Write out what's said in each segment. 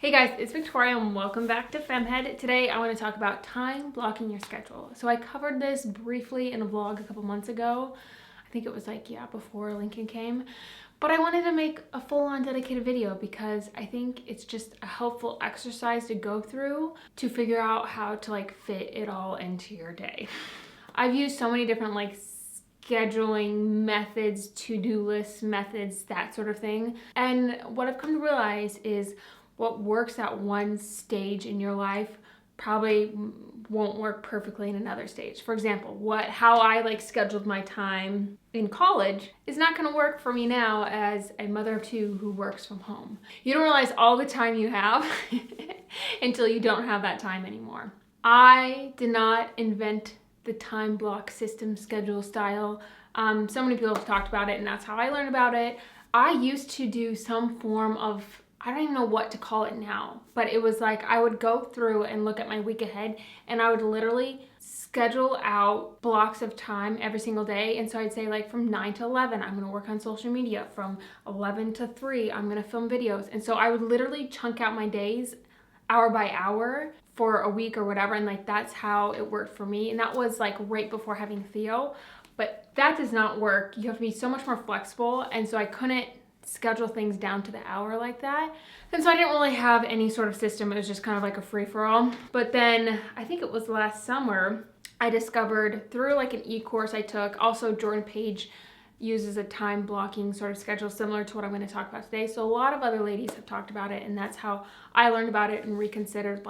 Hey guys, it's Victoria and welcome back to FemmeHead. Today I want to talk about time blocking your schedule. So I covered this briefly in a vlog a couple months ago. I think it was before Lincoln came. But I wanted to make a full-on dedicated video because I think it's just a helpful exercise to go through to figure out how to fit it all into your day. I've used so many different scheduling methods, to-do list methods, that sort of thing. And what I've come to realize is what works at one stage in your life probably won't work perfectly in another stage. For example, how I scheduled my time in college is not going to work for me now as a mother of two who works from home. You don't realize all the time you have until you don't have that time anymore. I did not invent the time block system schedule style. So many people have talked about it, and that's how I learned about it. I used to do some form of, I don't even know what to call it now, but it was I would go through and look at my week ahead, and I would literally schedule out blocks of time every single day. And so I'd say from 9 to 11, I'm gonna work on social media. From 11 to 3, I'm gonna film videos. And so I would literally chunk out my days hour by hour for a week or whatever. And that's how it worked for me. And that was right before having Theo, but that does not work. You have to be so much more flexible. And so I couldn't schedule things down to the hour like that. And so I didn't really have any sort of system. It was just kind of like a free-for-all. But then I think it was last summer, I discovered through an e-course I took, also Jordan Page uses a time blocking sort of schedule similar to what I'm going to talk about today. So a lot of other ladies have talked about it, and that's how I learned about it and reconsidered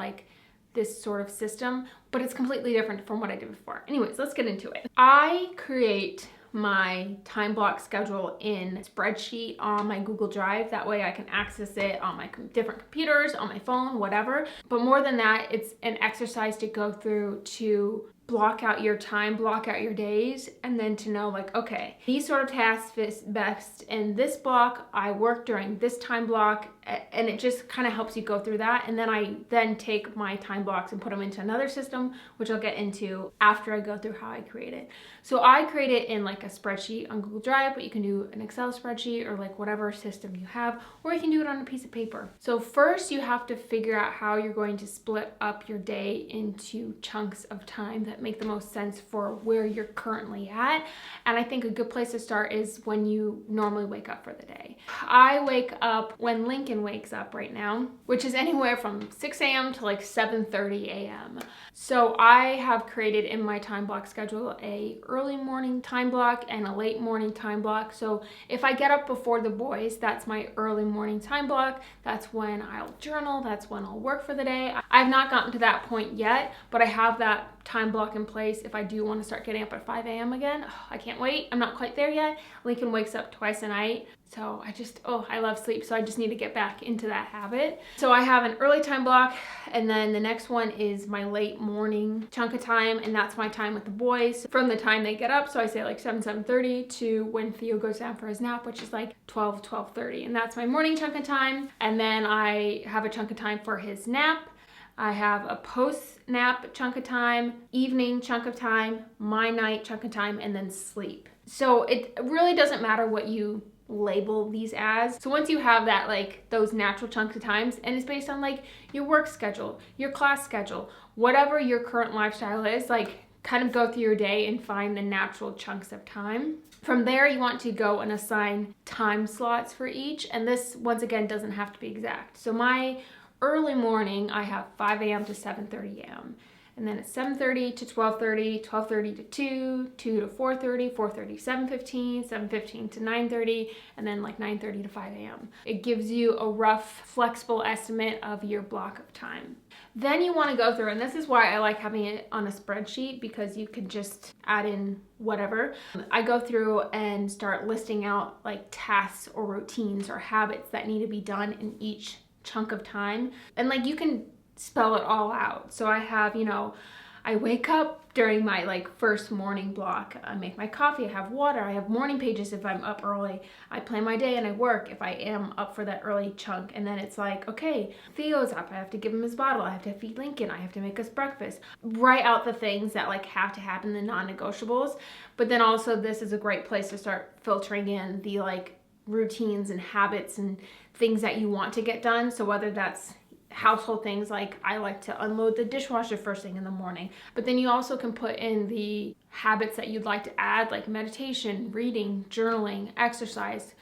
this sort of system, but it's completely different from what I did before. Anyways, let's get into it. I create my time block schedule in Spreadsheet on my Google Drive. That way I can access it on my different computers, on my phone, whatever. But more than that, it's an exercise to go through to block out your time, block out your days, and then to know okay, these sort of tasks fit best in this block. I work during this time block, and it just kind of helps you go through that. And then I take my time blocks and put them into another system, which I'll get into after I go through how I create it. So I create it in a spreadsheet on Google Drive, but you can do an Excel spreadsheet or whatever system you have, or you can do it on a piece of paper. So first you have to figure out how you're going to split up your day into chunks of time that make the most sense for where you're currently at. And I think a good place to start is when you normally wake up for the day. I wake up when Lincoln wakes up right now, which is anywhere from 6 a.m. to 7:30 a.m. So I have created in my time block schedule a early morning time block and a late morning time block. So if I get up before the boys, that's my early morning time block. That's when I'll journal. That's when I'll work for the day. I've not gotten to that point yet, but I have that time block in place if I do want to start getting up at 5 a.m. again. Oh, I can't wait. I'm not quite there yet. Lincoln wakes up twice a night. So I love sleep. So I just need to get back into that habit. So I have an early time block, and then the next one is my late morning chunk of time. And that's my time with the boys from the time they get up. So I say 7:30 to when Theo goes down for his nap, which is 12:30. And that's my morning chunk of time. And then I have a chunk of time for his nap. I have a post-nap chunk of time, evening chunk of time, my night chunk of time, and then sleep. So it really doesn't matter what you label these as. So once you have that, those natural chunks of times, and it's based on your work schedule, your class schedule, whatever your current lifestyle is, kind of go through your day and find the natural chunks of time. From there, you want to go and assign time slots for each. And this, once again, doesn't have to be exact. So my early morning, I have 5 a.m. to 7:30 a.m. And then it's 7:30 to 12:30, 12:30 to 2, 2 to 4:30, 4:30 7:15, 7:15 to 9:30, and then 9:30 to 5 a.m. It gives you a rough, flexible estimate of your block of time. Then you want to go through, and this is why I like having it on a spreadsheet, because you can just add in whatever. I go through and start listing out tasks or routines or habits that need to be done in each chunk of time, and you can spell it all out. So I have, I wake up during my first morning block, I make my coffee, I have water, I have morning pages if I'm up early, I plan my day and I work if I am up for that early chunk. And then it's okay, Theo's up, I have to give him his bottle, I have to feed Lincoln, I have to make us breakfast. Write out the things that have to happen, the non-negotiables. But then also this is a great place to start filtering in the routines and habits and things that you want to get done. So whether that's household things, like I like to unload the dishwasher first thing in the morning. But then you also can put in the habits that you'd like to add, like meditation, reading, journaling, exercise,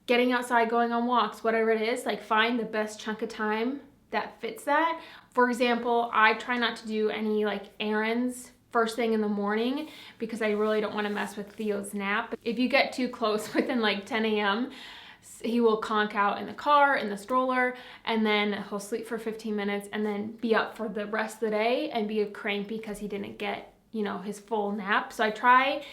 getting outside, going on walks, whatever it is. Like find the best chunk of time that fits that. For example, I try not to do any like errands first thing in the morning because I really don't want to mess with Theo's nap. If you get too close within like 10 a.m., he will conk out in the car, in the stroller, and then he'll sleep for 15 minutes and then be up for the rest of the day and be a crank because he didn't get, you know, his full nap. So I try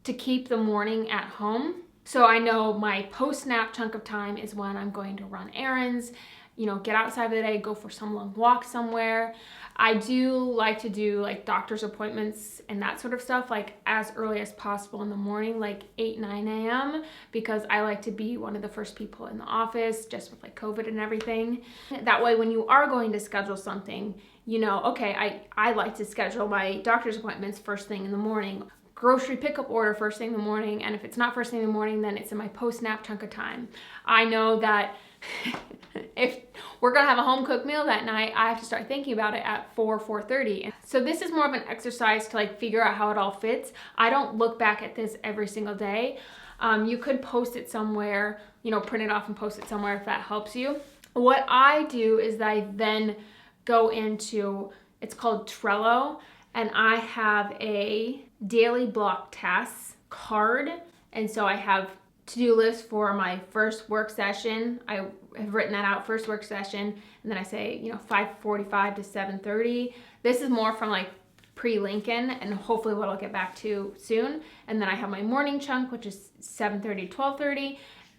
to keep the morning at home. So I know my post-nap chunk of time is when I'm going to run errands, you know, get outside for the day, go for some long walk somewhere. I do like to do like doctor's appointments and that sort of stuff like as early as possible in the morning, like 8, 9 a.m. because I like to be one of the first people in the office just with like COVID and everything. That way when you are going to schedule something, you know, okay, I like to schedule my doctor's appointments first thing in the morning, grocery pickup order first thing in the morning, and if it's not first thing in the morning, then it's in my post-nap chunk of time. I know that if we're gonna have a home cooked meal that night, I have to start thinking about it at 4:30. So this is more of an exercise to like figure out how it all fits. I don't look back at this every single day. You could post it somewhere, you know, print it off and post it somewhere if that helps you. What I do is that I then go into, it's called Trello, and I have a daily block tasks card. And so I have to-do list for my first work session. I have written that out, first work session, and then I say, you know, 5:45 to 7:30. This is more from like pre-Lincoln and hopefully what I'll get back to soon. And then I have my morning chunk, which is 7:30 to 12:30,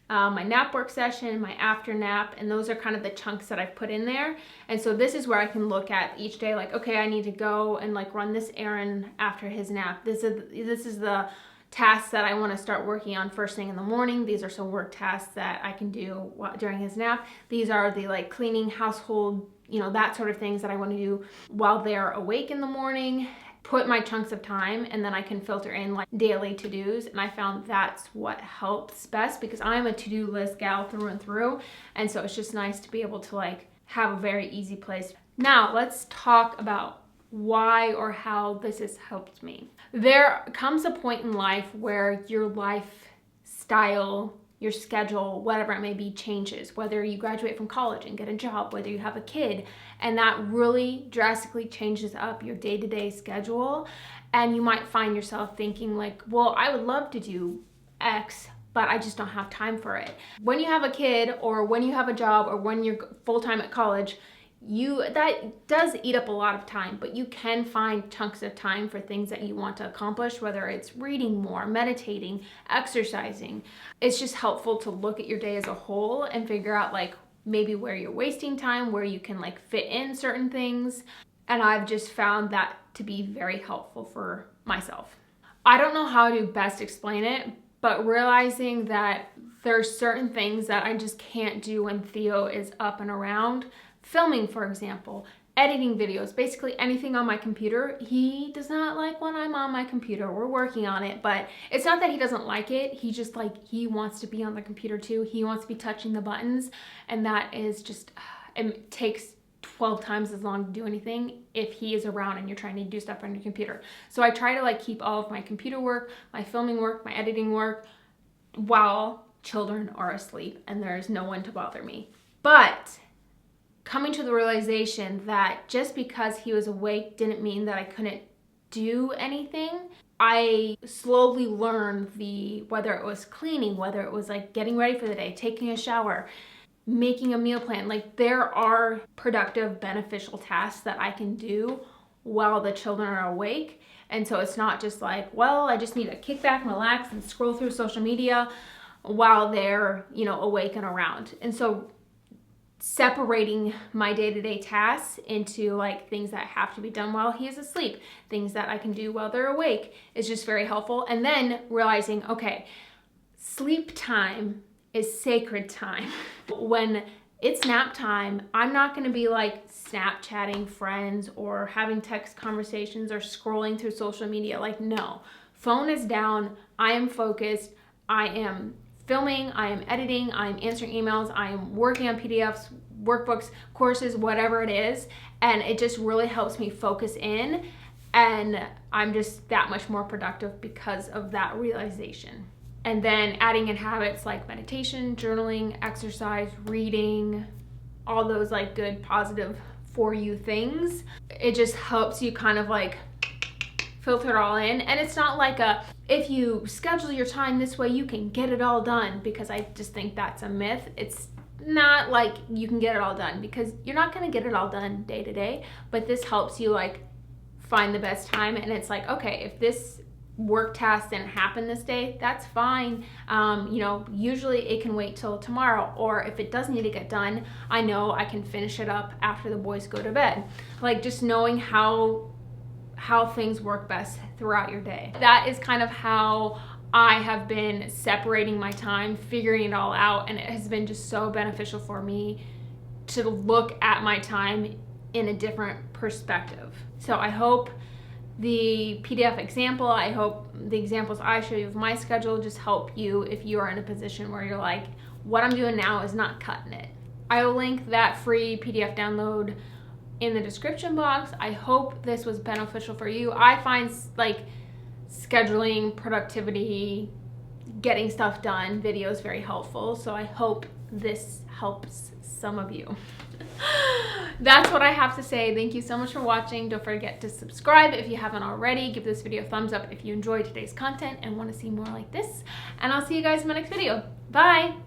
my nap work session, my after nap, and those are kind of the chunks that I've put in there. And so this is where I can look at each day, like, okay, I need to go and like run this errand after his nap. This is the tasks that I want to start working on first thing in the morning. These are some work tasks that I can do during his nap. These are the like cleaning, household, you know, that sort of things that I want to do while they're awake in the morning. Put my chunks of time, and then I can filter in like daily to-dos. And I found that's what helps best because I'm a to-do list gal through and through. And so it's just nice to be able to like have a very easy place. Now let's talk about why or how this has helped me. There comes a point in life where your lifestyle, your schedule, whatever it may be, changes. Whether you graduate from college and get a job, whether you have a kid, and that really drastically changes up your day-to-day schedule. And you might find yourself thinking like, well, I would love to do X, but I just don't have time for it. When you have a kid, or when you have a job, or when you're full-time at college, that does eat up a lot of time, but you can find chunks of time for things that you want to accomplish, whether it's reading more, meditating, exercising. It's just helpful to look at your day as a whole and figure out like maybe where you're wasting time, where you can like fit in certain things. And I've just found that to be very helpful for myself. I don't know how to best explain it, but realizing that there's certain things that I just can't do when Theo is up and around. Filming, for example, editing videos, basically anything on my computer. He does not like when I'm on my computer. We're working on it, but it's not that he doesn't like it. He just like, he wants to be on the computer too. He wants to be touching the buttons, and that is just, it takes 12 times as long to do anything if he is around and you're trying to do stuff on your computer. So I try to like keep all of my computer work, my filming work, my editing work while children are asleep and there's no one to bother me. But coming to the realization that just because he was awake didn't mean that I couldn't do anything. I slowly learned whether it was cleaning, whether it was like getting ready for the day, taking a shower, making a meal plan. Like there are productive, beneficial tasks that I can do while the children are awake. And so it's not just like, well, I just need to kick back and relax and scroll through social media while they're, you know, awake and around. And so separating my day-to-day tasks into like things that have to be done while he is asleep, things that I can do while they're awake is just very helpful. And then realizing, okay, sleep time is sacred time. When it's nap time, I'm not going to be like Snapchatting friends or having text conversations or scrolling through social media. Like, no, phone is down. I am focused. I am filming, I am editing, I am answering emails, I am working on PDFs, workbooks, courses, whatever it is, and it just really helps me focus in, and I'm just that much more productive because of that realization. And then adding in habits like meditation, journaling, exercise, reading, all those like good, positive for you things. It just helps you kind of like filter it all in. And it's not like if you schedule your time this way, you can get it all done, because I just think that's a myth. It's not like you can get it all done, because you're not gonna get it all done day to day, but this helps you like find the best time. And it's like, okay, if this work task didn't happen this day, that's fine. You know, usually it can wait till tomorrow, or if it does need to get done, I know I can finish it up after the boys go to bed. Like just knowing how things work best throughout your day. That is kind of how I have been separating my time, figuring it all out, and it has been just so beneficial for me to look at my time in a different perspective. So I hope the PDF example, I hope the examples I show you of my schedule just help you if you are in a position where you're like, what I'm doing now is not cutting it. I will link that free PDF download in the description box. I hope this was beneficial for you. I find like scheduling, productivity, getting stuff done videos very helpful, so I hope this helps some of you. That's what I have to say. Thank you so much for watching. Don't forget to subscribe if you haven't already. Give this video a thumbs up if you enjoyed today's content and want to see more like this. And I'll see you guys in my next video. Bye!